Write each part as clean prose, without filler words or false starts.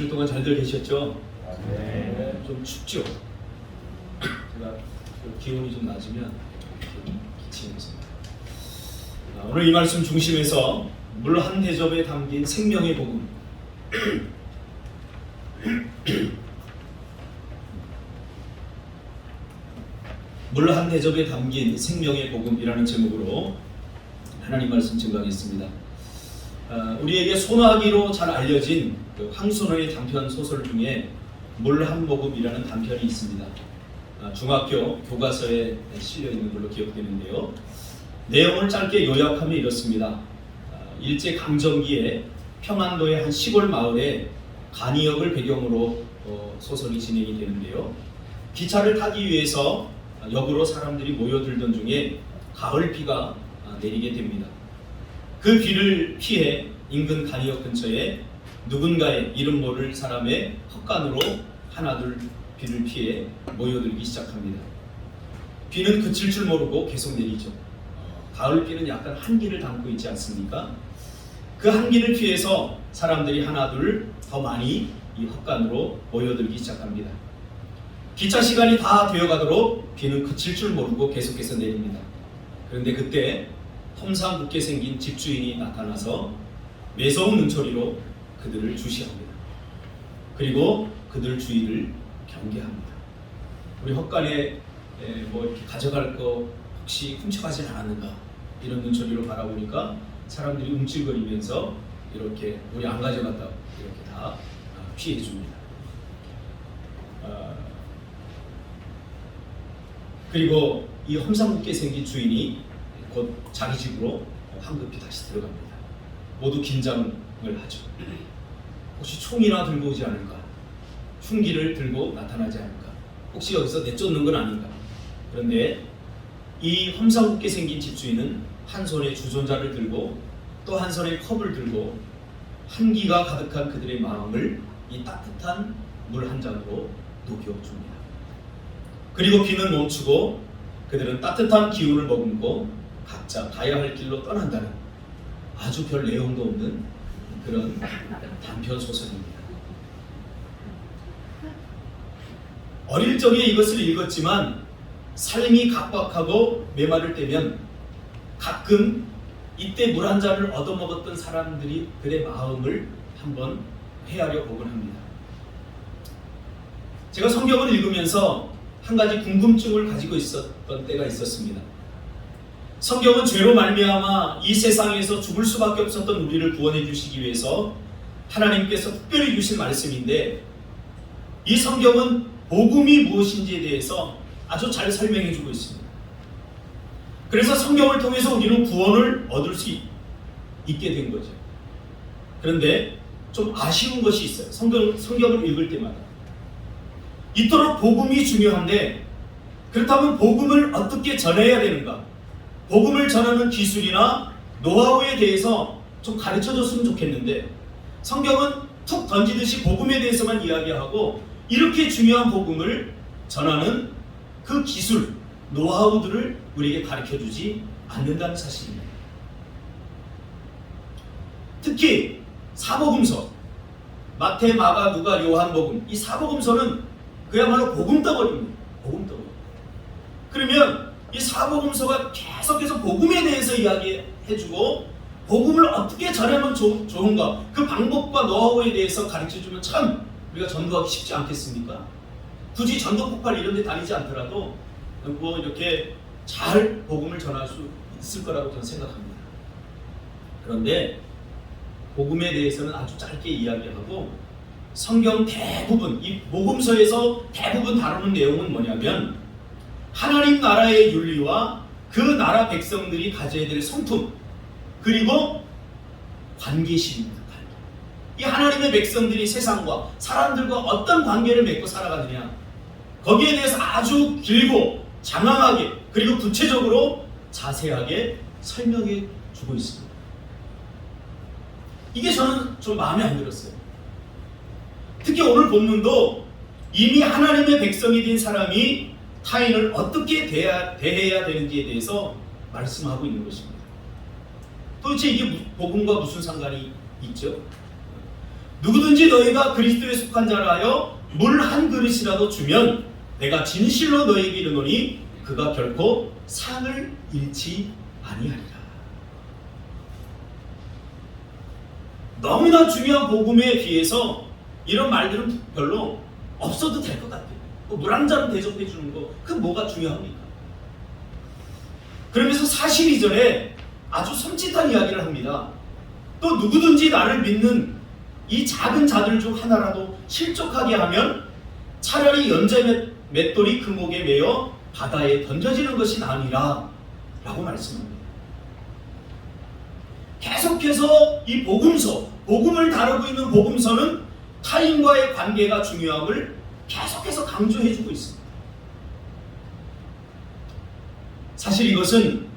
일주일 동안 잘들 계셨죠? 네. 좀 춥죠? 제가 기온이 좀 낮으면 좀 기침해서. 오늘 이 말씀 중심에서 물 한 대접에 담긴 생명의 복음 물 한 대접에 담긴 생명의 복음이라는 제목으로 하나님 말씀 증거하겠습니다. 우리에게 소나기로 잘 알려진 그 황순원의 단편 소설 중에 물 한 모금이라는 단편이 있습니다. 중학교 교과서에 실려 있는 걸로 기억되는데요. 내용을 짧게 요약하면 이렇습니다. 일제 강점기에 평안도의 한 시골 마을에 간이역을 배경으로 소설이 진행이 되는데요. 기차를 타기 위해서 역으로 사람들이 모여들던 중에 가을 비가 내리게 됩니다. 그 비를 피해 인근 간이역 근처에 누군가의 이름 모를 사람의 헛간으로 하나둘 비를 피해 모여들기 시작합니다. 비는 그칠 줄 모르고 계속 내리죠. 가을 비는 약간 한기를 담고 있지 않습니까? 그 한기를 피해서 사람들이 하나둘 더 많이 이 헛간으로 모여들기 시작합니다. 기차 시간이 다 되어가도록 비는 그칠 줄 모르고 계속해서 내립니다. 그런데 그때 험상궂게 생긴 집주인이 나타나서 매서운 눈초리로 그들을 주시합니다. 그리고 그들 주위를 경계합니다. 우리 헛간에 뭐 이렇게 가져갈 거 혹시 훔쳐가진 않았는가, 이런 눈초리로 바라보니까 사람들이 움찔거리면서 이렇게 우리 안 가져갔다고 이렇게 다 피해 줍니다. 그리고 이 험상궂게 생긴 주인이 곧 자기 집으로 황급히 다시 들어갑니다. 모두 긴장을 하죠. 혹시 총이나 들고 오지 않을까? 흉기를 들고 나타나지 않을까? 혹시 여기서 내쫓는 건 아닌가? 그런데 이 험상궂게 생긴 집주인은 한 손에 주전자를 들고 또 한 손에 컵을 들고 한기가 가득한 그들의 마음을 이 따뜻한 물 한 잔으로 녹여줍니다. 그리고 비는 멈추고 그들은 따뜻한 기운을 머금고 각자 가야 할 길로 떠난다는 아주 별 내용도 없는 그런 단편 소설입니다. 어릴 적에 이것을 읽었지만 삶이 각박하고 메마를 때면 가끔 이때 물 한 잔을 얻어먹었던 사람들의 마음을 한번 헤아려 보곤 합니다. 제가 성경을 읽으면서 한 가지 궁금증을 가지고 있었던 때가 있었습니다. 성경은 죄로 말미암아 이 세상에서 죽을 수밖에 없었던 우리를 구원해 주시기 위해서 하나님께서 특별히 주신 말씀인데, 이 성경은 복음이 무엇인지에 대해서 아주 잘 설명해 주고 있습니다. 그래서 성경을 통해서 우리는 구원을 얻을 수 있게 된 거죠. 그런데 좀 아쉬운 것이 있어요. 성경을 읽을 때마다 이토록 복음이 중요한데, 그렇다면 복음을 어떻게 전해야 되는가? 복음을 전하는 기술이나 노하우에 대해서 좀 가르쳐줬으면 좋겠는데, 성경은 툭 던지듯이 복음에 대해서만 이야기하고 이렇게 중요한 복음을 전하는 그 기술, 노하우들을 우리에게 가르쳐주지 않는다는 사실입니다. 특히 사복음서, 마태, 마가, 누가, 요한복음, 이 사복음서는 그야말로 복음덩어리입니다. 복음덩어리. 그러면 이 사복음서가 계속해서 복음에 대해서 이야기해주고 복음을 어떻게 전하면 좋은가, 그 방법과 노하우에 대해서 가르쳐주면 참 우리가 전도하기 쉽지 않겠습니까? 굳이 전도 폭발 이런 데 다니지 않더라도 뭐 이렇게 잘 복음을 전할 수 있을 거라고 저는 생각합니다. 그런데 복음에 대해서는 아주 짧게 이야기하고 성경 대부분, 이 복음서에서 대부분 다루는 내용은 뭐냐면 하나님 나라의 윤리와 그 나라 백성들이 가져야 될 성품, 그리고 관계심입니다. 이 하나님의 백성들이 세상과 사람들과 어떤 관계를 맺고 살아가느냐, 거기에 대해서 아주 길고 장황하게 그리고 구체적으로 자세하게 설명해 주고 있습니다. 이게 저는 좀 마음에 안 들었어요. 특히 오늘 본문도 이미 하나님의 백성이 된 사람이 타인을 어떻게 대해야 되는지에 대해서 말씀하고 있는 것입니다. 도대체 이게 복음과 무슨 상관이 있죠? 누구든지 너희가 그리스도에 속한 자라 하여 물 한 그릇이라도 주면 내가 진실로 너희에게 이르노니 그가 결코 상을 잃지 아니하리라. 너무나 중요한 복음에 비해서 이런 말들은 별로 없어도 될 것 같아요. 물 한 잔 대접해 주는 거, 그 뭐가 중요합니까? 그러면서 42절에 아주 섬찟한 이야기를 합니다. 또 누구든지 나를 믿는 이 작은 자들 중 하나라도 실족하게 하면 차라리 연재 맷돌이 그 목에 매여 바다에 던져지는 것이 나으니라 라고 말씀합니다. 계속해서 이 복음서, 복음을 다루고 있는 복음서는 타인과의 관계가 중요함을 계속해서 강조해주고 있습니다. 사실 이것은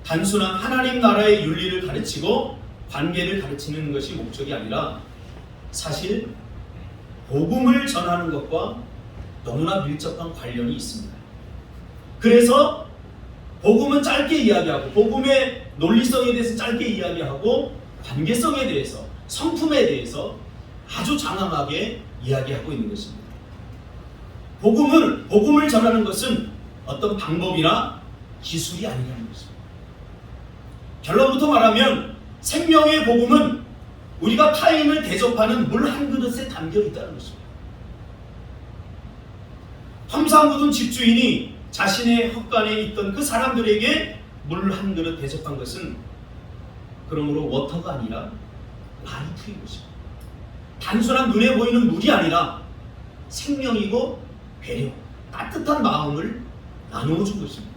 단순한 하나님 나라의 윤리를 가르치고 관계를 가르치는 것이 목적이 아니라 사실 복음을 전하는 것과 너무나 밀접한 관련이 있습니다. 그래서 복음은 짧게 이야기하고 복음의 논리성에 대해서 짧게 이야기하고 관계성에 대해서, 성품에 대해서 아주 장황하게 이야기하고 있는 것입니다. 복음을 전하는 것은 어떤 방법이나 기술이 아니라는 것입니다. 결론부터 말하면 생명의 복음은 우리가 타인을 대접하는 물 한 그릇에 담겨 있다는 것입니다. 험상 묻은 집주인이 자신의 헛간에 있던 그 사람들에게 물 한 그릇 대접한 것은 그러므로 워터가 아니라 라이프인 것입니다. 단순한 눈에 보이는 물이 아니라 생명이고 배려, 따뜻한 마음을 나누어 준 것입니다.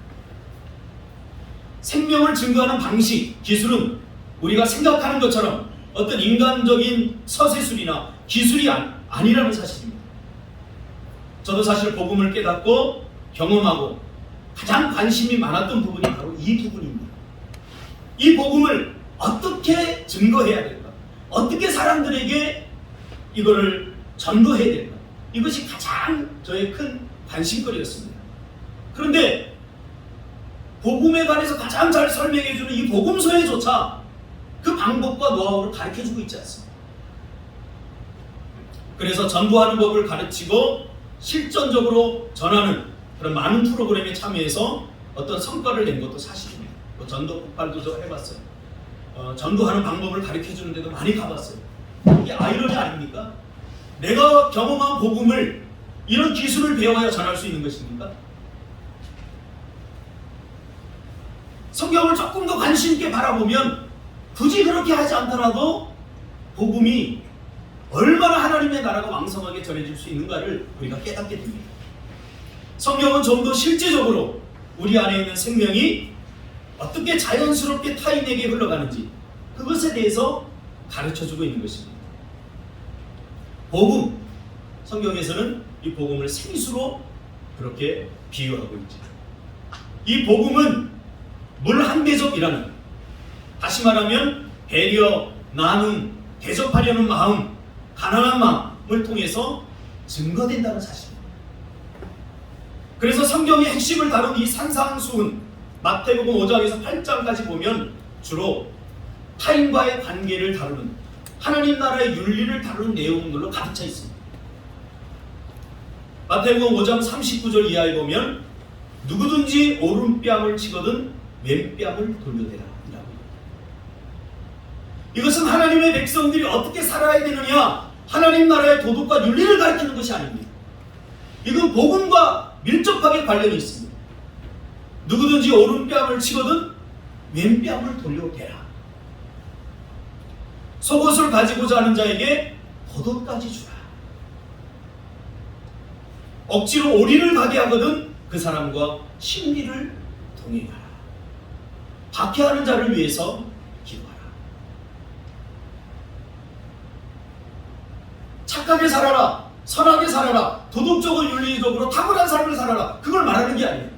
생명을 증거하는 방식, 기술은 우리가 생각하는 것처럼 어떤 인간적인 서세술이나 기술이 아니라는 사실입니다. 저도 사실 복음을 깨닫고 경험하고 가장 관심이 많았던 부분이 바로 이 부분입니다. 이 복음을 어떻게 증거해야 될까? 어떻게 사람들에게 이거를 전도해야 될까? 이것이 가장 저의 큰 관심거리였습니다. 그런데 복음에 관해서 가장 잘 설명해주는 이 복음서에조차 그 방법과 노하우를 가르쳐주고 있지 않습니다. 그래서 전도하는 법을 가르치고 실전적으로 전하는 그런 많은 프로그램에 참여해서 어떤 성과를 낸 것도 사실입니다. 전도 폭발도 저 해봤어요. 전도하는 방법을 가르쳐주는 데도 많이 가봤어요. 이게 아이러니 아닙니까? 내가 경험한 복음을 이런 기술을 배워야 전할 수 있는 것입니까? 성경을 조금 더 관심 있게 바라보면 굳이 그렇게 하지 않더라도 복음이 얼마나 하나님의 나라가 왕성하게 전해질 수 있는가를 우리가 깨닫게 됩니다. 성경은 좀 더 실제적으로 우리 안에 있는 생명이 어떻게 자연스럽게 타인에게 흘러가는지 그것에 대해서 가르쳐주고 있는 것입니다. 복음, 성경에서는 이 복음을 생수로 그렇게 비유하고 있죠. 이 복음은 물 한 대접이라는, 다시 말하면 배려, 나눔, 대접하려는 마음, 가난한 마음을 통해서 증거된다는 사실입니다. 그래서 성경의 핵심을 다룬 이 산상수훈, 마태복음 5장에서 8장까지 보면 주로 타인과의 관계를 다루는, 하나님 나라의 윤리를 다루는 내용들로 가득 차 있습니다. 마태복음 5장 39절 이하에 보면 누구든지 오른뺨을 치거든 왼뺨을 돌려대라 이라고. 이것은 하나님의 백성들이 어떻게 살아야 되느냐, 하나님 나라의 도덕과 윤리를 가르치는 것이 아닙니다. 이건 복음과 밀접하게 관련이 있습니다. 누구든지 오른뺨을 치거든 왼뺨을 돌려대라. 속옷을 가지고자 하는 자에게 겉옷까지 주라. 억지로 오리를 가게 하거든 그 사람과 심리를 동행하라. 박해하는 자를 위해서 기도하라. 착하게 살아라, 선하게 살아라, 도덕적으로 윤리적으로 탁월한 삶을 살아라, 그걸 말하는 게 아니에요.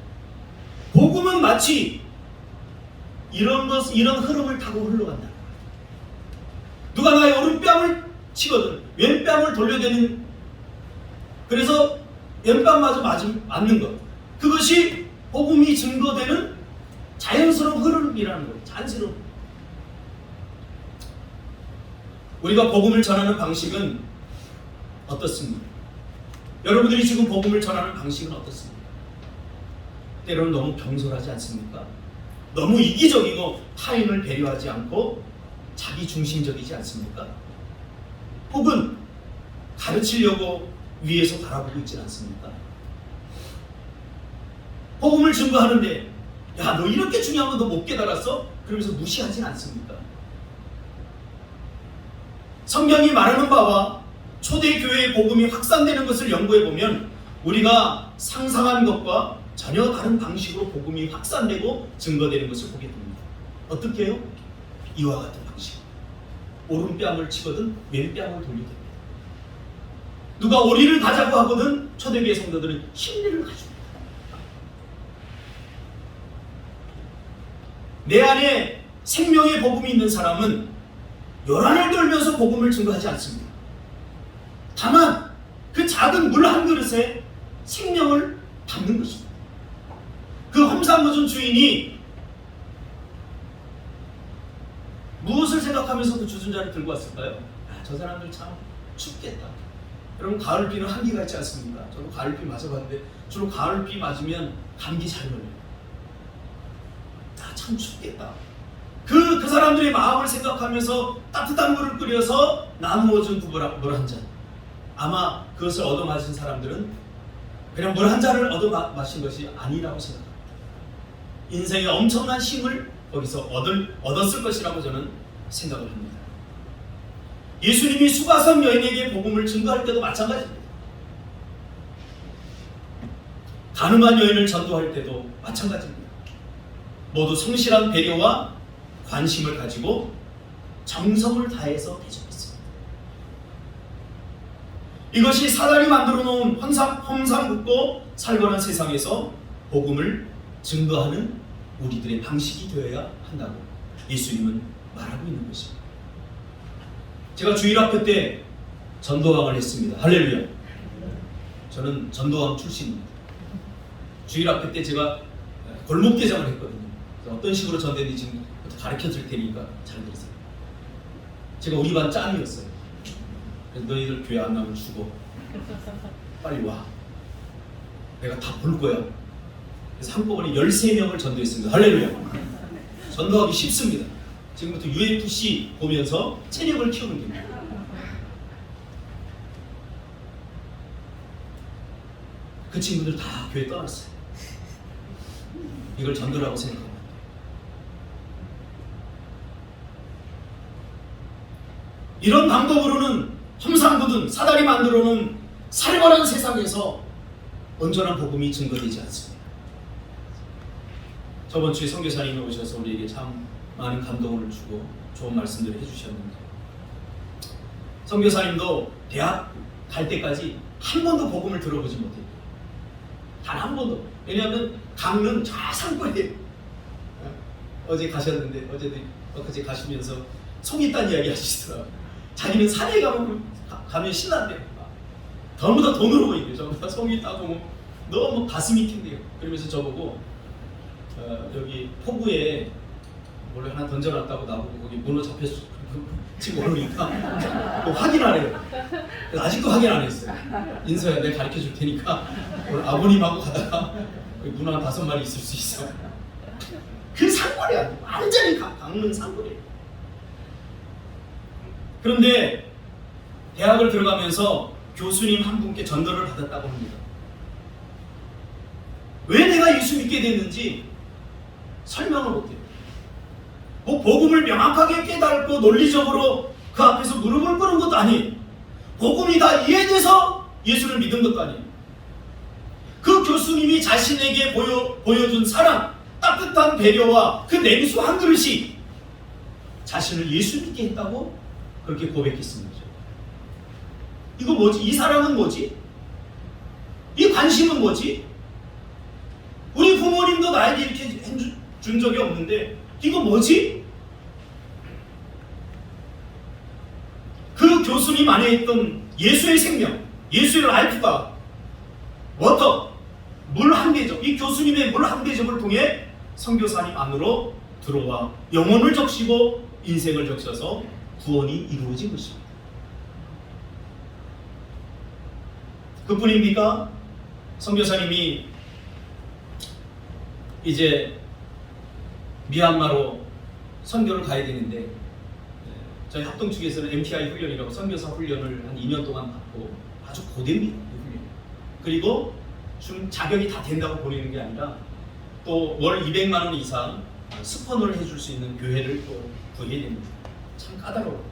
복음은 마치 이런 흐름을 타고 흘러간다. 누가 나의 오른뺨을 치거든 왼뺨을 돌려대는, 그래서 왼뺨마저 맞는 것, 그것이 복음이 증거되는 자연스러운 흐름이라는 거예요. 자연스러운. 우리가 복음을 전하는 방식은 어떻습니까? 여러분들이 지금 복음을 전하는 방식은 어떻습니까? 때로는 너무 경솔하지 않습니까? 너무 이기적이고 타인을 배려하지 않고 자기 중심적이지 않습니까? 혹은 가르치려고 위에서 바라보고 있지 않습니까? 복음을 증거하는데 야, 너 이렇게 중요한 거 너 못 깨달았어? 그러면서 무시하진 않습니까? 성경이 말하는 바와 초대교회의 복음이 확산되는 것을 연구해보면 우리가 상상한 것과 전혀 다른 방식으로 복음이 확산되고 증거되는 것을 보게 됩니다. 어떻게 해요? 이와 같은 방식. 오른뺨을 치거든 왼뺨을 돌리게 됩니다. 누가 오리를 가자고 하거든 초대교회 성도들은 흰리를 가집니다. 내 안에 생명의 복음이 있는 사람은 요란을 떨면서 복음을 증거하지 않습니다. 다만 그 작은 물 한 그릇에 생명을 담는 것입니다. 그 험산무전 주인이 무엇을 생각하면서 그 주전자를 들고 왔을까요? 아, 저 사람들 참 춥겠다. 여러분 가을비는 한기가 있지 않습니까? 저도 가을비 맞아봤는데 주로 가을비 맞으면 감기 잘 걸려요. 아, 참 춥겠다. 그 사람들의 마음을 생각하면서 따뜻한 물을 끓여서 나누어준 물 한 잔. 아마 그것을 얻어 마신 사람들은 그냥 물 한 잔을 얻어 마신 것이 아니라고 생각합니다. 인생의 엄청난 힘을 거기서 얻었을 것이라고 저는 생각을 합니다. 예수님이 수가성 여인에게 복음을 증거할 때도 마찬가지입니다. 가늠한 여인을 전도할 때도 마찬가지입니다. 모두 성실한 배려와 관심을 가지고 정성을 다해서 대접했습니다. 이것이 사단이 만들어 놓은 험상궂고 살벌한 세상에서 복음을 증거하는 우리들의 방식이 되어야 한다고 예수님은 말하고 있는 것입니다. 제가 주일학교 때 전도왕을 했습니다. 할렐루야. 저는 전도왕 출신입니다. 주일학교 때 제가 골목대장을 했거든요. 어떤 식으로 전도했는지 지금 가르쳐 줄 테니까 잘 들으세요. 제가 우리 반 짱이었어요. 그래서 너희들 교회 안 나오면 죽어. 빨리 와. 내가 다 볼 거야. 그래서 한꺼번에 13명을 전도했습니다. 할렐루야. 전도하기 쉽습니다. 지금부터 UFC 보면서 체력을 키우는 겁니다. 그 친구들 다 교회 떠났어요. 이걸 전도라고 생각합니다. 이런 방법으로는 험상궂은 사단이 만들어 놓은 살벌한 세상에서 온전한 복음이 증거되지 않습니다. 저번 주에 선교사님이 오셔서 우리에게 참 많은 감동을 주고 좋은 말씀들을 해주셨는데, 선교사님도 대학 갈 때까지 한 번도 복음을 들어보지 못했대요. 단 한 번도. 왜냐하면 강릉 저 산골에 어제 가셨는데 어제 가시면서 속이 있다는 이야기 하시더라고요. 자기는 산에 가면 신난대요. 전부 다 돈으로 보인대요. 전부 다 속이 있다고 너무 가슴이 킨대요. 그러면서 저보고 여기 포구에 원래 하나 던져놨다고 나보고 거기 문어 잡혔어 지금 모르니까 확인하래요. 아직도 확인 안 했어요. 인서야 내가 가르쳐 줄 테니까 오늘 아버님하고 가다가 문어 한 5마리 있을 수 있어. 그 산골이야. 완전히 강릉 산골이에요. 그런데 대학을 들어가면서 교수님 한 분께 전도를 받았다고 합니다. 왜 내가 예수 믿게 됐는지 설명을 못해요. 뭐 복음을 명확하게 깨닫고 논리적으로 그 앞에서 무릎을 꿇은 것도 아니에요. 복음이 다 이해돼서 예수를 믿은 것도 아니에요. 그 교수님이 자신에게 보여준 사랑, 따뜻한 배려와 그 냉수 한 그릇이 자신을 예수 믿게 했다고 그렇게 고백했습니다. 이거 뭐지? 이 사랑은 뭐지? 이 관심은 뭐지? 우리 부모님도 나에게 이렇게 해준 적이 없는데 이거 뭐지? 그 교수님 안에 있던 예수의 생명, 예수의 라이프가 워터, 물 한 대접, 이 교수님의 물 한 대접을 통해 선교사님 안으로 들어와 영혼을 적시고 인생을 적셔서 구원이 이루어진 것입니다. 그뿐입니까? 선교사님이 이제 미얀마로 선교를 가야 되는데 저희 합동 측에서는 MTI 훈련이라고 선교사 훈련을 한 2년 동안 받고 아주 고됩니다. 훈련. 그리고 좀 자격이 다 된다고 보내는 게 아니라 또 월 200만 원 이상 스폰을 해줄 수 있는 교회를 또 구해야 됩니다. 참 까다로워요.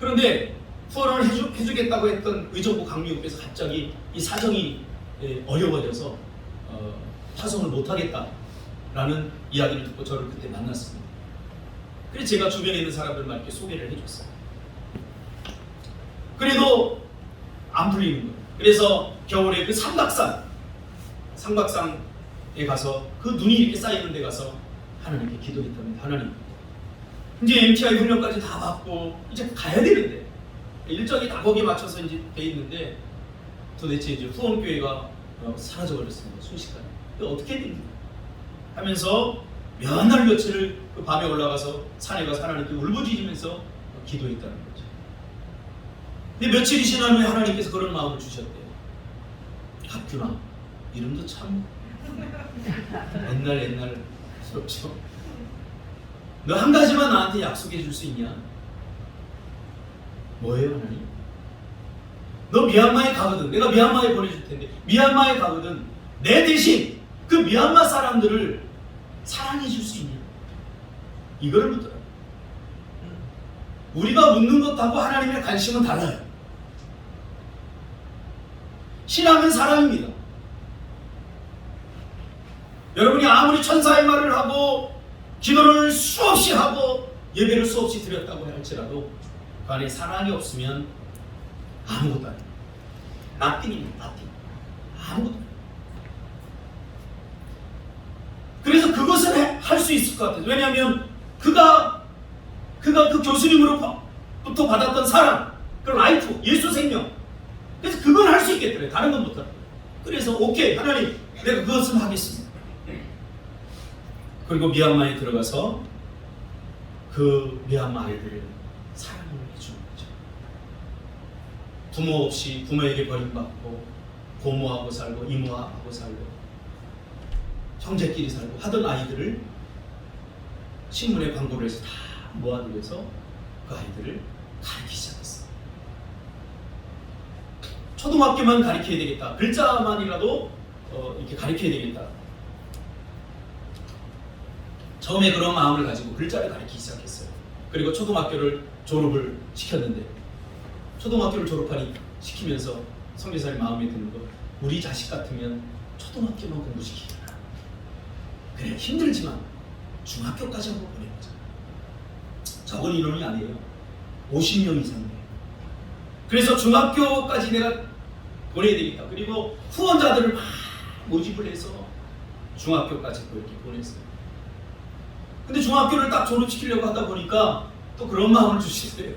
그런데 후원을 해주겠다고 했던 의정부 강미국에서 갑자기 이 사정이 어려워져서 파송을 못하겠다라는 이야기를 듣고 저를 그때 만났습니다. 그래서 제가 주변에 있는 사람들만 이렇게 소개를 해줬어요. 그래도 안 풀리는 거예요. 그래서 겨울에 그 삼각산에 가서 그 눈이 이렇게 쌓이는 데 가서 하나님께 기도했답니다. 하나님, 이제 MTI 훈련까지 다 받고 이제 가야 되는데 일정이 다 거기에 맞춰서 이제 돼 있는데 도대체 이제 후원교회가 사라져 버렸습니다. 순식간에. 어떻게 됩니까? 하면서 몇 날 며칠을 그 밤에 올라가서 산에 가서 하나님께 울부짖으면서 기도했다는 거죠. 근데 며칠이 지난 후에 하나님께서 그런 마음을 주셨대요. 학규나, 이름도 참 옛날스럽죠. 너 한 가지만 나한테 약속해 줄 수 있냐? 뭐예요, 하나님? 너 미얀마에 가거든. 내가 미얀마에 보내줄 텐데 미얀마에 가거든. 내 대신 그 미얀마 사람들을 사랑해 줄 수 있냐? 이걸 묻더라고요. 우리가 묻는 것하고 하나님의 관심은 달라요. 신앙은 사랑입니다. 여러분이 아무리 천사의 말을 하고 기도를 수없이 하고 예배를 수없이 드렸다고 할지라도 그 안에 사랑이 없으면 아무것도 아니에요. nothing입니다. nothing. 아무것도 아니에요. 그래서 그것을 할 수 있을 것 같아요. 왜냐하면 그가 그 교수님으로부터 받았던 사랑, 그 라이프, 예수 생명. 그래서 그건 할 수 있겠더래요. 다른 건 못하고. 그래서 오케이, 하나님, 내가 그것을 하겠습니다. 그리고 미얀마에 들어가서 그 미얀마 아이들을 사랑을 해주는 거죠. 부모 없이 부모에게 버림받고 고모하고 살고 이모하고 살고 형제끼리 살고 하던 아이들을 신문에 광고를 해서 다 모아들여서 그 아이들을 가르치기 시작했어요. 초등학교만 가르쳐야 되겠다. 글자만이라도 이렇게 가르쳐야 되겠다. 처음에 그런 마음을 가지고 글자를 가르치기 시작했어요. 그리고 초등학교를 졸업을 시켰는데 초등학교를 시키면서 선교사님 마음에 드는 거, 우리 자식 같으면 초등학교만 공부시키겠다. 그래, 힘들지만 중학교까지 한번 보내보자. 적은 인원이 아니에요. 50명 이상이에요. 그래서 중학교까지 내가 보내야 되겠다. 그리고 후원자들을 막 모집을 해서 중학교까지 이렇게 보냈어요. 근데 중학교를 딱 졸업시키려고 하다 보니까 또 그런 마음을 주시더래요.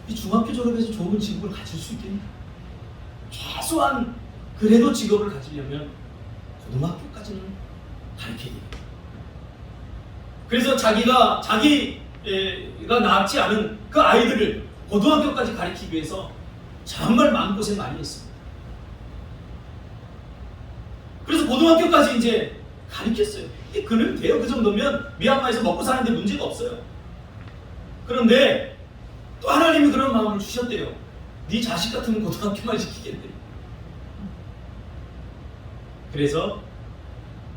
이 중학교 졸업해서 좋은 직업을 가질 수 있겠냐? 최소한 그래도 직업을 가지려면 고등학교까지는 가르쳐야 됩니다. 그래서 자기가 낳지 않은 그 아이들을 고등학교까지 가르치기 위해서 정말 마음고생 많이 했습니다. 그래서 고등학교까지 이제 가르쳤어요. 그는 돼요. 그 정도면 미얀마에서 먹고 사는데 문제가 없어요. 그런데 또 하나님이 그런 마음을 주셨대요. 네 자식 같으면 고등학교만 시키겠대. 그래서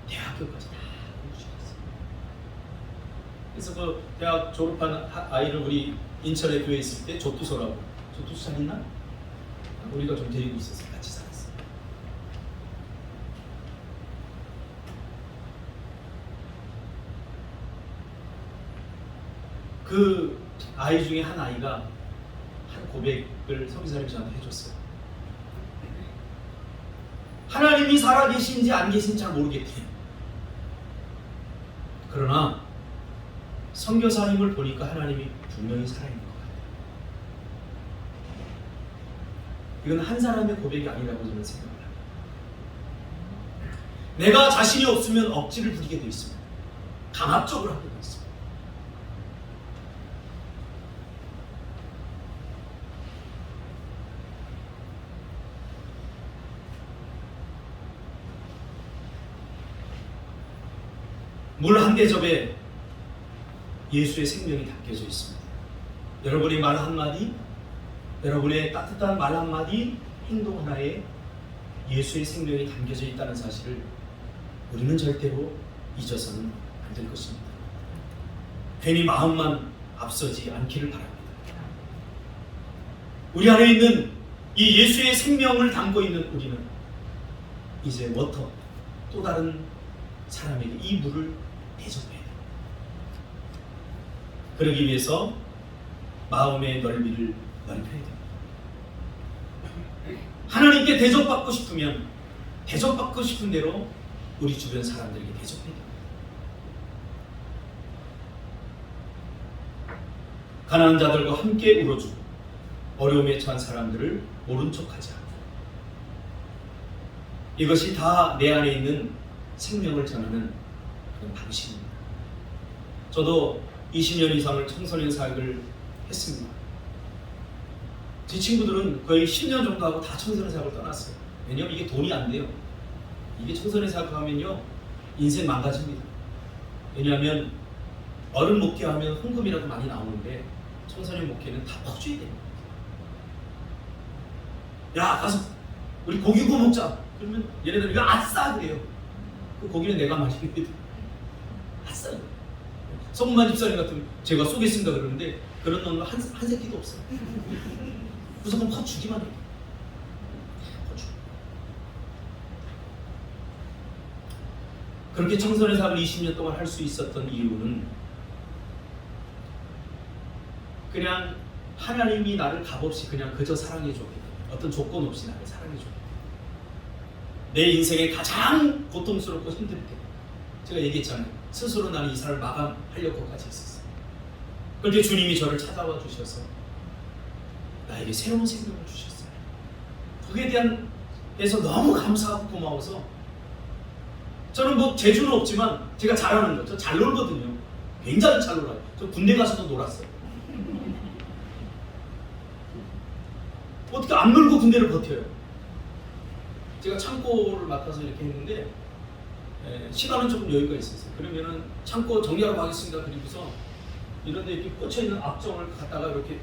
대학교까지 다 공부시켰어요. 그래서 그 대학 졸업한 아이를 우리 인천에 교회에 있을 때 조투소라고, 조투소 잘 있나? 우리가 좀 데리고 있었어요. 같이 살았어요. 그 아이 중에 한 아이가 한 고백을 선교사님이 저한테 해줬어요. 하나님이 살아계신지 안 계신지 잘 모르겠대요. 그러나 선교사님을 보니까 하나님이 분명히 살아있는 것 같아요. 이건 한 사람의 고백이 아니라고 저는 생각을 합니다. 내가 자신이 없으면 억지를 부리게 되어 있습니다. 강압적으로 하게 되어 있습니다. 물 한 대접에 예수의 생명이 담겨져 있습니다. 여러분의 말 한마디, 여러분의 따뜻한 말 한마디, 행동 하나에 예수의 생명이 담겨져 있다는 사실을 우리는 절대로 잊어서는 안 될 것입니다. 괜히 마음만 앞서지 않기를 바랍니다. 우리 안에 있는 이 예수의 생명을 담고 있는 우리는 이제 또 다른 사람에게 이 물을 대접해야 됩니다. 그러기 위해서 마음의 넓이를 넓혀야 됩니다. 하나님께 대접받고 싶으면 대접받고 싶은 대로 우리 주변 사람들에게 대접해야 됩니다. 가난한 자들과 함께 울어주고 어려움에 처한 사람들을 모른 척하지 않고, 이것이 다 내 안에 있는 생명을 전하는 그런 방식입니다. 저도 20년 이상을 청소년 사역을 했습니다. 제 친구들은 거의 10년 정도 하고 다 청소년 사역을 떠났어요. 왜냐하면 이게 돈이 안 돼요. 이게 청소년 사역하면요 인생 망가집니다. 왜냐하면 어른 목회하면 헌금이라도 많이 나오는데 청소년 목회는 다 퍼줘야 됩니다. 야, 가서 우리 고기 구워 먹자. 그러면 얘네들 이거 아싸 그래요. 그 고기는 내가 마십니다. 아싸. 성만 집사님 같으면 제가 쏘겠습니다 그러는데 그런 놈은 한 새끼도 없어요. 무조건 퍼주기만 해요. 퍼주. 그렇게 청소년 사업을 20년 동안 할 수 있었던 이유는 그냥 하나님이 나를 값없이 그냥 그저 사랑해줘. 어떤 조건 없이 나를 사랑해줘. 내 인생에 가장 고통스럽고 힘들 때 제가 얘기했잖아요. 스스로 나는 이 삶을 마감하려고까지 했었어요. 그런데 주님이 저를 찾아와 주셔서 나에게 새로운 생명을 주셨어요. 거기에 대한 해서 너무 감사하고 고마워서 저는 뭐 재주는 없지만 제가 잘하는 거, 저 잘 놀거든요. 굉장히 잘 놀아요. 저 군대 가서도 놀았어요. 어떻게 안 놀고 군대를 버텨요? 제가 창고를 맡아서 이렇게 했는데 시간은 조금 여유가 있었어요. 그러면은 창고 정리하러 가겠습니다. 그리고서 이런 데 이렇게 꽂혀있는 압정을 갖다가 이렇게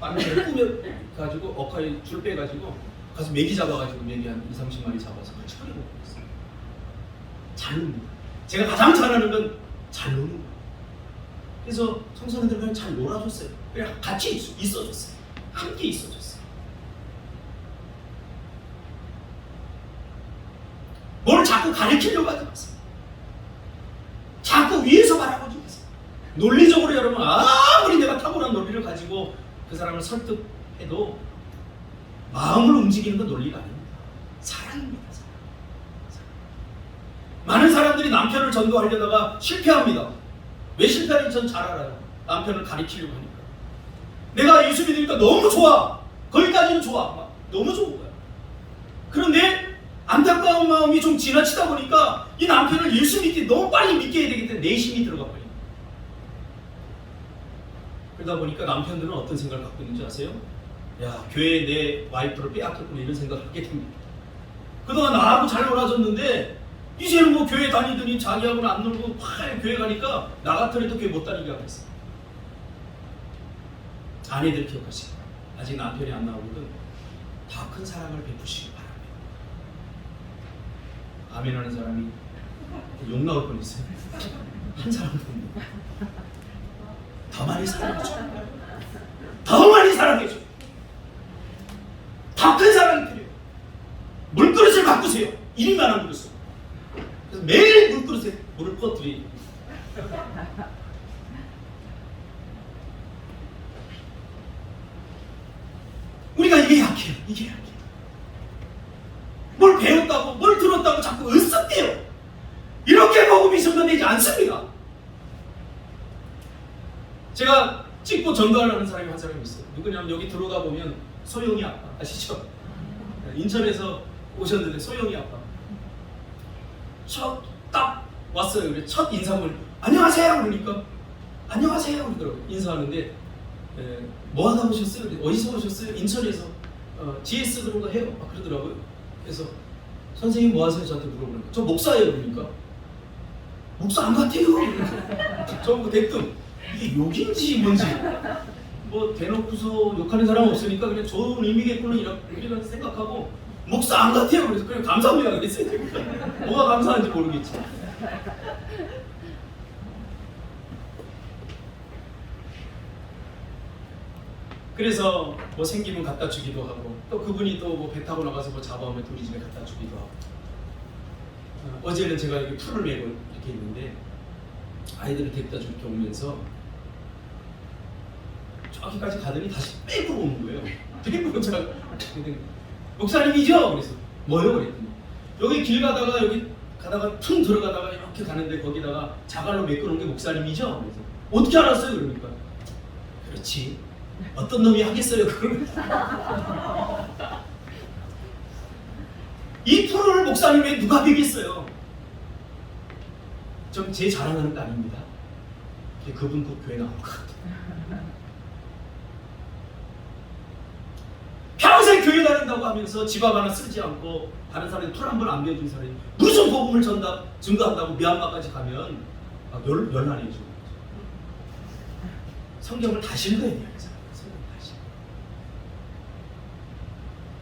바늘을 꾸며가지고 어카에 줄 빼가지고 가서 메기 잡아가지고 메기 한 20-30마리 잡아서 같이 끓여 먹고 있어요. 잘 놉니다. 제가 가장 잘하는 건 잘 노는 거예요. 그래서 청소년들과 잘 놀아줬어요. 그냥 같이 있어줬어요. 함께 있어줬어요. 뭘 자꾸 가르치려고 하지 마세요. 자꾸 위에서 바라보지 마세요. 논리적으로 여러분 아무리 내가 탁월한 논리를 가지고 그 사람을 설득해도 마음을 움직이는 건 논리가 아닙니다. 사랑입니다. 사랑. 많은 사람들이 남편을 전도하려다가 실패합니다. 왜 실패하는지 전 잘 알아요. 남편을 가르치려고 하니까. 내가 예수 믿으니까 너무 좋아. 거기까지는 좋아. 너무 좋은 거야. 그런데 안타까운 마음이 좀 지나치다 보니까 이 남편을 예수 믿기 너무 빨리 믿게 해야 되기 때문에 내심이 들어가 버려요. 그러다 보니까 남편들은 어떤 생각을 갖고 있는지 아세요? 야, 교회에 내 와이프를 빼앗겼구나 이런 생각을 하게 됩니다. 그동안 나하고 잘 놀아줬는데 이제는 뭐 교회 다니더니 자기하고는 안 놀고 확 교회 가니까 나 같으래도 교회 못 다니게 하고 있어요. 아내들 기억하시고 아직 남편이 안 나오거든 더 큰 사랑을 베푸시기 바랍니다. 아멘 하는 사람이 욕 나올 뻔했어요. 한 사람도 없네. 더 많이 사랑해줘. 더 많이 사랑해줘. 더 큰 사랑이 필요해요. 물그릇을 바꾸세요. 1인만한 그릇을. 그래서 매일 물그릇에 물을 퍼뜨리. 우리가 이게 약해요. 이게 약해요. 뭘 배웠다고 뭘 들었다고 자꾸 으쓱대요. 이렇게 복음이 전도되지 않습니다. 제가 찍고 전도하려는 사람이 한 사람이 있어요. 누구냐면 여기 들어오다 보면 소영이 아빠 아시죠? 인천에서 오셨는데 소영이 아빠 딱 왔어요. 그래 첫 인사를 안녕하세요 그러니까 안녕하세요 그러더라고요. 인사하는데 뭐 하다 오셨어요? 어디서 오셨어요? 인천에서 GS 그런 거 해요. 막 그러더라고요. 그래서 선생님 뭐 하세요? 저한테 물어보는 거. 저 목사예요 그러니까 목사 안 같아요. 저뭐 대뜸 이게 욕인지 뭔지 뭐 대놓고서 욕하는 사람 없으니까 그냥 좋은 의미겠구나 이렇게 생각하고 목사 안 같아요. 그래서 그냥 감사합니다 그랬어요. 뭐가 감사한지 모르겠지. 그래서 뭐 생기면 갖다 주기도 하고 또 그분이 또 뭐 배 타고 나가서 뭐 잡아오면 우리 집에 갖다 주기도 하고. 어제는 제가 여기 풀을 메고 이렇게 있는데 아이들을 데려다 줄 게 오면서 저기까지 가더니 다시 백으로 오는 거예요. 백으로 제가 목사님이죠? 그래서 뭐요? 그랬더니 여기 길 가다가 여기 가다가 퉁 들어가다가 이렇게 가는데 거기다가 자갈로 메꿔놓은 게 목사님이죠? 그래서 어떻게 알았어요? 그러니까 그렇지 어떤 놈이 하겠어요? 그러면 이 풀을 목사님에 누가 베겠어요? 좀 제 자랑하는 거 아닙니다. 그분 그 교회 나온 것 같아요. 평생 교회 다닌다고 하면서 집앞 하나 쓰지 않고 다른 사람이 풀 한 번 안 베어준 사람이 무슨 복음을 증거한다고 미얀마까지 가면 멸난해지고 성경을 다시 읽어야 돼요. 성경을 다시.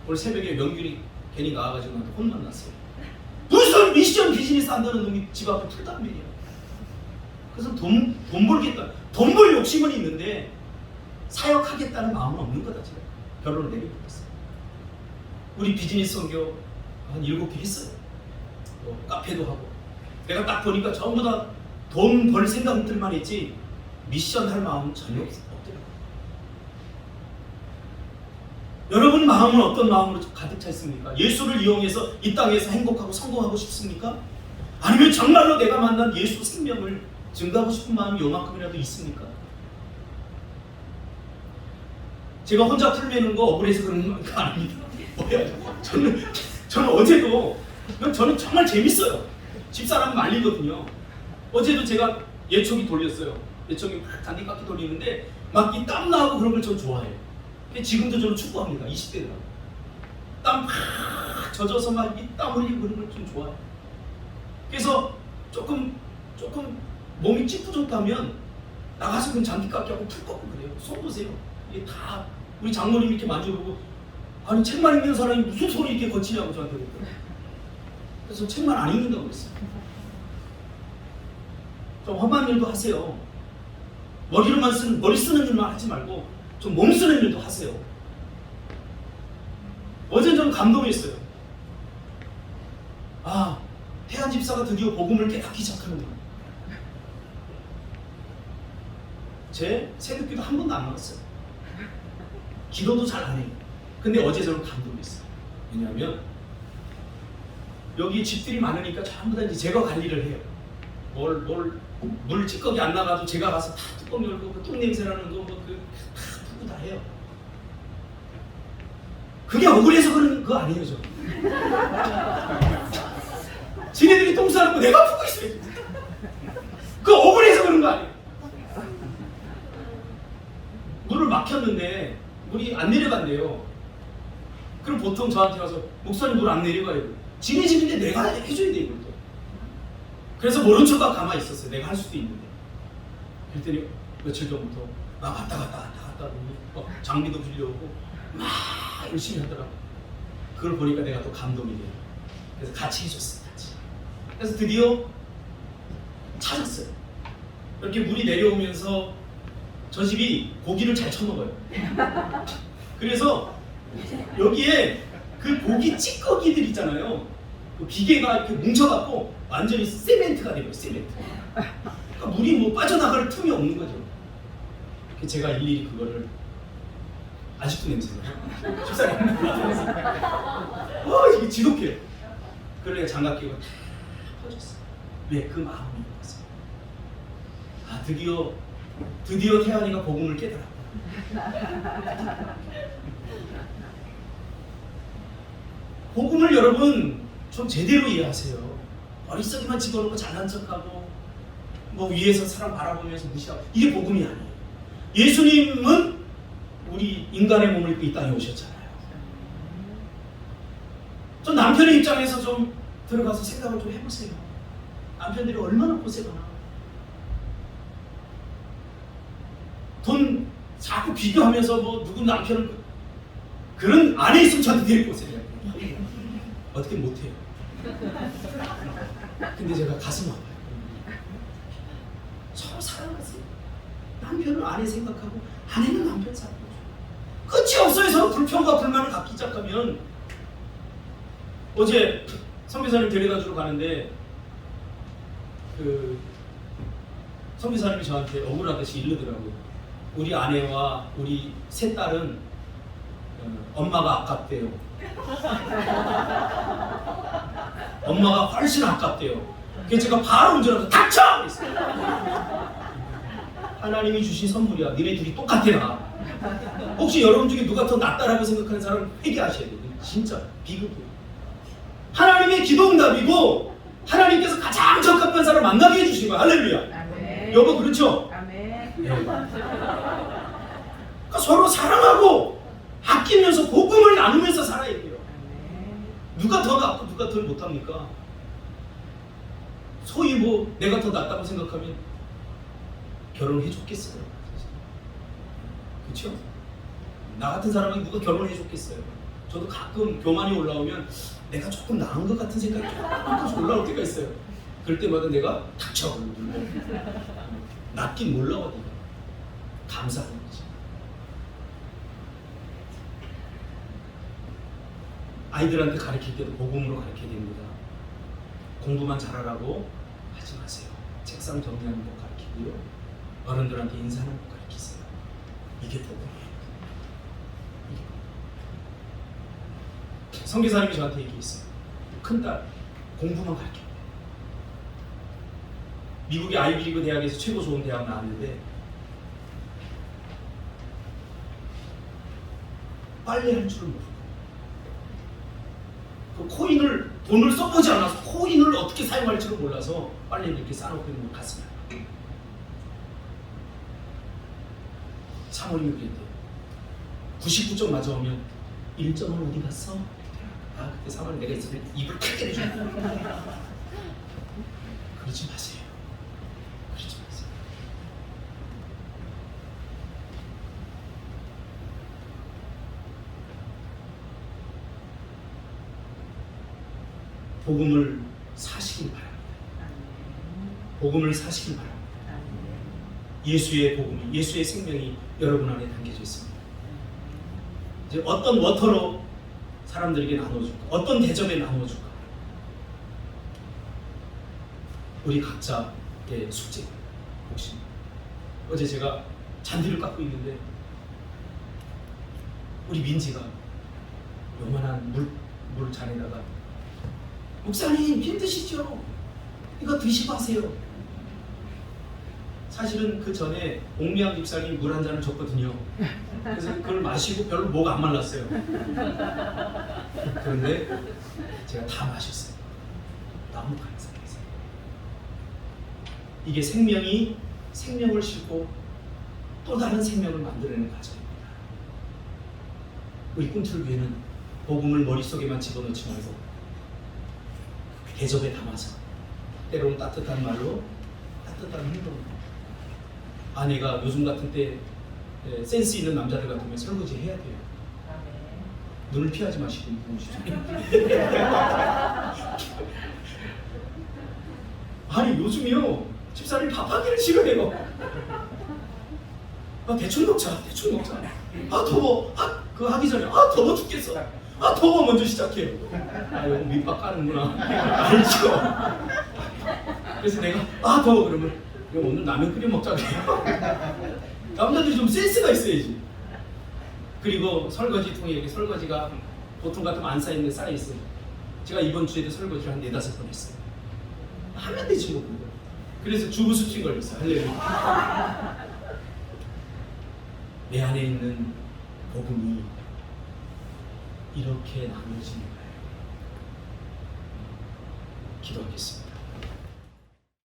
오늘 새벽에 명균이 괜히 나와가지고 나한테 혼만 났어요. 무슨 미션 비즈니스 한다는 놈이 집 앞에 풀도 안 베냐. 그래서 돈 벌겠다. 돈 벌 욕심은 있는데 사역하겠다는 마음은 없는 거다. 제가 결론을 내려버렸어요. 우리 비즈니스 선교 한 7개 했어요. 카페도 하고. 내가 딱 보니까 전부 다 돈 벌 생각들만 했지 미션 할 마음은 전혀 없더라고요. 여러분 마음은 어떤 마음으로 가득 차 있습니까? 예수를 이용해서 이 땅에서 행복하고 성공하고 싶습니까? 아니면 정말로 내가 만난 예수 생명을 증거하고 싶은 마음이 요만큼이라도 있습니까? 제가 혼자 풀 매는 거 억울해서 그런 거 아닙니다. 저는 어제도 저는 정말 재밌어요. 집사람 말리거든요. 어제도 제가 예초기 돌렸어요. 예초기 막 단디깎이 돌리는데 막 이 땀 나고 그런 걸 전 좋아해요. 지금도 저는 축구합니다. 20대라. 땀 막 젖어서 막 이 땀 흘리고 그런 걸 좀 좋아해요. 그래서 조금 몸이 찌뿌둥하면 나가서 그냥 장기깎이 하고 풀 꺾고 그래요. 손 보세요. 이게 다 우리 장모님 이렇게 만져보고 아니 책만 읽는 사람이 무슨 소리 이렇게 거치냐고 저한테 그랬더라고요. 그래서 책만 안 읽는다고 그랬어요. 좀 험한 일도 하세요. 머리 쓰는 일만 하지 말고 좀 몸 쓰는 일도 하세요. 어제 좀 감동했어요. 아, 태안 집사가 드디어 복음을 깨닫기 시작하는구나. 제 새벽기도 한 번도 안 나갔어요. 기도도 잘 안 해요. 근데 어제 저는 감동했어요. 왜냐하면 여기 집들이 많으니까 전부 다 이제 제가 관리를 해요. 물 찌꺼기 안 나가도 제가 가서 다 뚜껑 열고 그 똥냄새 나는 거 다 푸고 다 해요. 그게 억울해서 그런 거 아니에요, 저. 지네들이 똥 싸는 거 내가 푸고 있어요. 그 억울해서 그런 거 아니에요. 물을 막혔는데 물이 안 내려간대요. 그럼 보통 저한테 와서 목사님 물 안 내려가요. 지네 집인데 내가 해줘야 돼 이걸 또. 그래서 모른 척하고 가만히 있었어요. 내가 할 수도 있는데. 그랬더니 며칠 전부터 왔다 갔다 장비도 빌려오고 막 열심히 하더라고. 그걸 보니까 내가 또 감동이 돼요. 그래서 같이 해줬어요. 같이. 그래서 드디어 찾았어요. 이렇게 물이 내려오면서 저 집이 고기를 잘 쳐먹어요. 그래서 여기에 그 고기 찌꺼기들 있잖아요. 그 비계가 이렇게 뭉쳐갖고 완전히 세멘트가 되고요. 세멘트. 그러니까 물이 뭐 빠져나갈 틈이 없는 거죠. 제가 일일이 그거를 아직도 냄새나요. 집사님. 이게 지독해요. 그걸 내가 장갑 끼고 다 퍼졌어요. 왜? 그 마음이 있었어요. 아, 드디어 태연이가 복음을 깨달았다. 복음을 여러분 좀 제대로 이해하세요. 머릿속에만 집어넣고 잘난 척하고 뭐 위에서 사람 바라보면서 무시하고 이게 복음이 아니에요. 예수님은 우리 인간의 몸을 입고 이 땅에 오셨잖아요. 좀 남편의 입장에서 좀 들어가서 생각을 좀 해보세요. 남편들이 얼마나 고생하나. 돈 자꾸 비교하면서 뭐 누구 남편을 그런 아내 있으면 저한테 데리고 오세요. 어떻게 못해요. 근데 제가 가슴 아파요. 서로 사랑하세요. 남편은 아내 생각하고 아내는 남편 생각하고 끝이 없어요. 서로 불평과 불만을 갖기 시작하면. 어제 선교사님 데려다 주러 가는데 그 선교사님이 저한테 억울하듯이 이르더라고요. 우리 아내와 우리 세 딸은 엄마가 아깝대요. 엄마가 훨씬 아깝대요. 그래서 제가 바로 운전하면서 닥쳐! 그랬어요. 하나님이 주신 선물이야. 니네 둘이 똑같아. 혹시 여러분 중에 누가 더 낫다라고 생각하는 사람 회개하셔야 돼요. 진짜 비극이에요. 하나님의 기도응답이고 하나님께서 가장 적합한 사람을 만나게 해주신 거야. 할렐루야. 아멘. 여보 그렇죠? 아멘. 그러니까 서로 사랑하고 아끼면서 복음을 나누면서 살아야 돼요. 누가 더 낫고 누가 더 못합니까? 소위 뭐 내가 더 낫다고 생각하면 결혼해 줬겠어요. 그렇죠? 나 같은 사람이 누가 결혼해 줬겠어요. 저도 가끔 교만이 올라오면 내가 조금 나은 것 같은 생각이 조금씩 올라올 때가 있어요. 그럴 때마다 내가 닥쳐 낫긴 몰라 어디가. 감사하는 거지. 아이들한테 가르칠 때도 복음으로 가르쳐야 됩니다. 공부만 잘하라고 하지 마세요. 책상 정리하는 법 가르치고요. 어른들한테 인사하는 법 가르치세요. 이게 복음이에요. 선교사님이 저한테 얘기했어요. 큰딸 공부만 가르쳐. 미국의 아이비리그 대학에서 최고 좋은 대학 나왔는데 빨래할 줄을 모르고 그 코인을 돈을 써보지 않아서 코인을 어떻게 사용할지를 몰라서 빨래를 이렇게 쌓아놓고 있는 것 같습니다. 사모님이 그랬대요. 99점 맞아오면 1점은 어디 갔어? 아 그때 사모님 내가 있을 때 입을 크게 내줘. 그러지 마세요. 그러지 마세요. 복음을 사시길 바랍니다. 복음을 사시길 바랍니다. 예수의 복음이, 예수의 생명이 여러분 안에 담겨져 있습니다. 이제 어떤 워터로 사람들에게 나눠줄까? 어떤 대접에 나눠줄까? 우리 각자의 숙제. 혹시 어제 제가 잔디를 깎고 있는데 우리 민지가 요만한 물 잔에다가 목사님 힘드시죠? 이거 드시고 하세요. 사실은 그 전에 옥미양 집사님 물 한 잔을 줬거든요. 그래서 그걸 마시고 별로 목 안 말랐어요. 그런데 제가 다 마셨어요. 너무 감사해서. 이게 생명이 생명을 싣고 또 다른 생명을 만들어내는 과정입니다. 우리 꿈틀교회는 복음을 머릿속에만 집어넣지 말고 대접에 담아서 때로는 따뜻한 말로 따뜻한 행동. 아내가 요즘 같은 때 센스 있는 남자들 같으면 설거지 해야 돼요. 눈을 피하지 마시고 보시죠. 아니 요즘이요 집사람이 밥하기를 싫어해요. 대충 먹자. 아 더워. 그거 하기 전에 더워 죽겠어. 더워 먼저 시작해요. 이거 밑밥 까는구나. 알죠? 그래서 내가 더워 그러면 오늘 라면 끓여 먹자 그래요. 남자들이 좀 센스가 있어야지. 그리고 설거지통에 이렇게 설거지가 보통 같으면 안 쌓이는데 쌓여있어요. 제가 이번 주에도 설거지를 한 4-5번 했어요. 하면 되지 뭐. 그래서 주부수증 걸렸어요. 할렐루야. 내 안에 있는 복음이 이렇게 나눠지는 거예요. 기도하겠습니다.